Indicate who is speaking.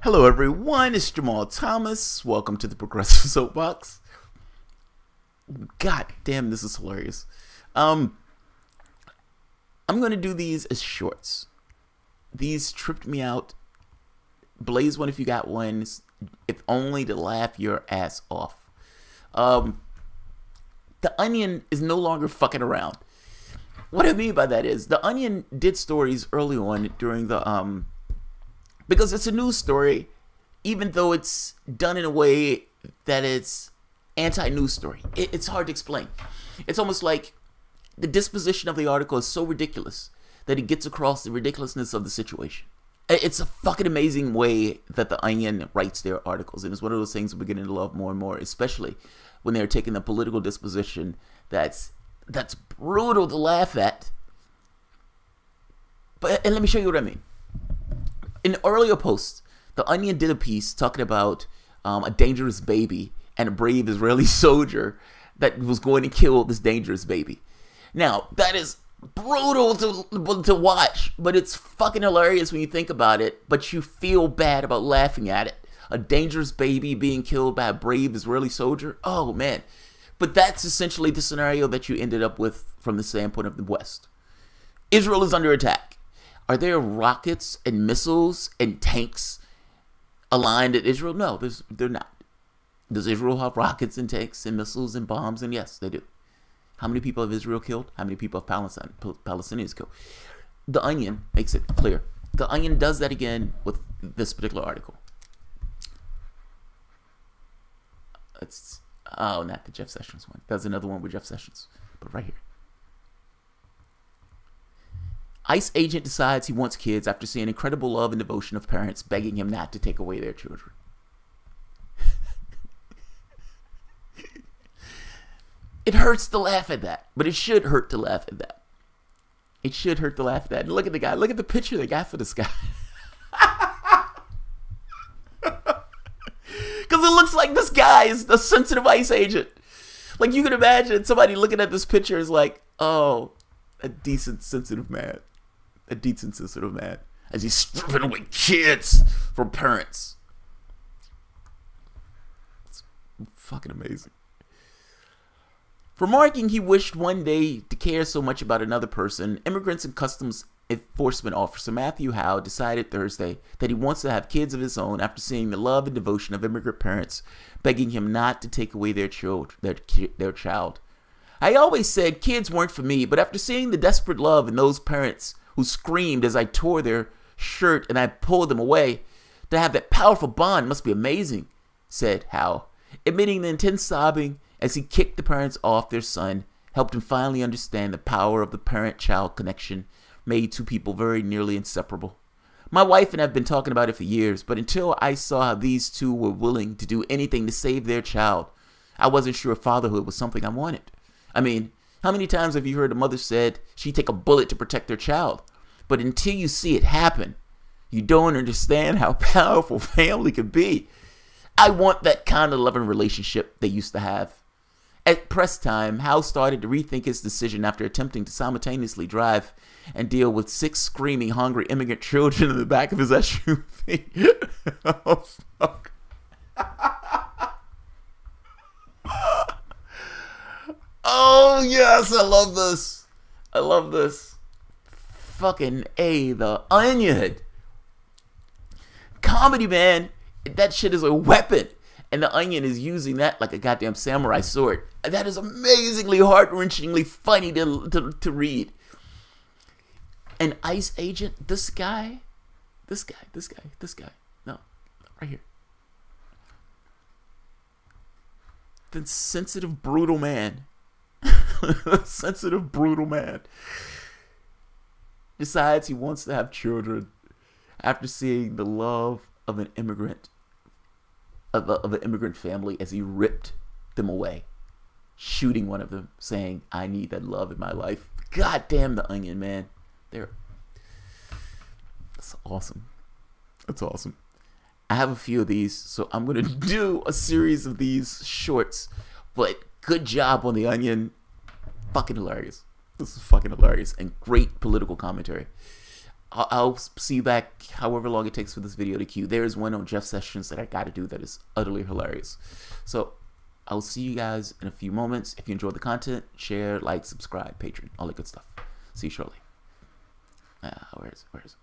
Speaker 1: Hello everyone, it's Jamal Thomas. Welcome to the Progressive Soapbox. God damn, this is hilarious. I'm going to do these as shorts. These tripped me out. Blaze one if you got one, if only to laugh your ass off. The Onion is no longer fucking around. What I mean by that is, The Onion did stories early on during the, because it's a news story, even though it's done in a way that it's anti-news story. It's hard to explain. It's almost like the disposition of the article is so ridiculous that it gets across the ridiculousness of the situation. It's a fucking amazing way that The Onion writes their articles, and it's one of those things we're beginning to love more and more, especially when they're taking the political disposition that's brutal to laugh at. And let me show you what I mean. In earlier posts, The Onion did a piece talking about a dangerous baby and a brave Israeli soldier that was going to kill this dangerous baby. Now, that is brutal to watch, but it's fucking hilarious when you think about it, but you feel bad about laughing at it. A dangerous baby being killed by a brave Israeli soldier? Oh, man. But that's essentially the scenario that you ended up with from the standpoint of the West. Israel is under attack. Are there rockets and missiles and tanks aligned at Israel? No, they're not. Does Israel have rockets and tanks and missiles and bombs? And yes, they do. How many people have Israel killed? How many people have Palestinians killed? The Onion makes it clear. The Onion does that again with this particular article. Not the Jeff Sessions one. That's another one with Jeff Sessions. But right here. ICE agent decides he wants kids after seeing incredible love and devotion of parents begging him not to take away their children. It hurts to laugh at that, but it should hurt to laugh at that. It should hurt to laugh at that. And look at the guy. Look at the picture they got for this guy. Because it looks like this guy is the sensitive ICE agent. Like, you can imagine somebody looking at this picture is like, oh, a decent, sensitive man. A decent, sensitive man. As he's stripping away kids from parents. It's fucking amazing. Remarking he wished one day to care so much about another person, Immigrants and Customs Enforcement Officer Matthew Howe decided Thursday that he wants to have kids of his own after seeing the love and devotion of immigrant parents begging him not to take away their child. I always said kids weren't for me, but after seeing the desperate love in those parents who screamed as I tore their shirt and I pulled them away, to have that powerful bond must be amazing, said Howe, admitting the intense sobbing as he kicked the parents off their son, helped him finally understand the power of the parent-child connection made two people very nearly inseparable. My wife and I have been talking about it for years, but until I saw how these two were willing to do anything to save their child, I wasn't sure fatherhood was something I wanted. I mean, how many times have you heard a mother said she'd take a bullet to protect their child? But until you see it happen, you don't understand how powerful family can be. I want that kind of loving relationship they used to have. At press time, Howe started to rethink his decision after attempting to simultaneously drive and deal with 6 screaming, hungry immigrant children in the back of his SUV. Oh, fuck. Oh, yes, I love this. I love this. Fucking A, The Onion. Comedy, man. That shit is a weapon. And The Onion is using that like a goddamn samurai sword. That is amazingly heart-wrenchingly funny to read. An ICE agent, this guy. No, right here. The sensitive, brutal man. Sensitive, brutal man. Decides he wants to have children after seeing the love of an immigrant. Of an immigrant family as he ripped them away, shooting one of them, saying, I need that love in my life. God damn, The Onion, man. That's awesome. That's awesome. I have a few of these, so I'm going to do a series of these shorts, but good job on The Onion. Fucking hilarious. This is fucking hilarious and great political commentary. I'll see you back however long it takes for this video to queue. There is one on Jeff Sessions that I got to do that is utterly hilarious. So I'll see you guys in a few moments. If you enjoyed the content, share, like, subscribe, Patreon, all that good stuff. See you shortly. Where is it?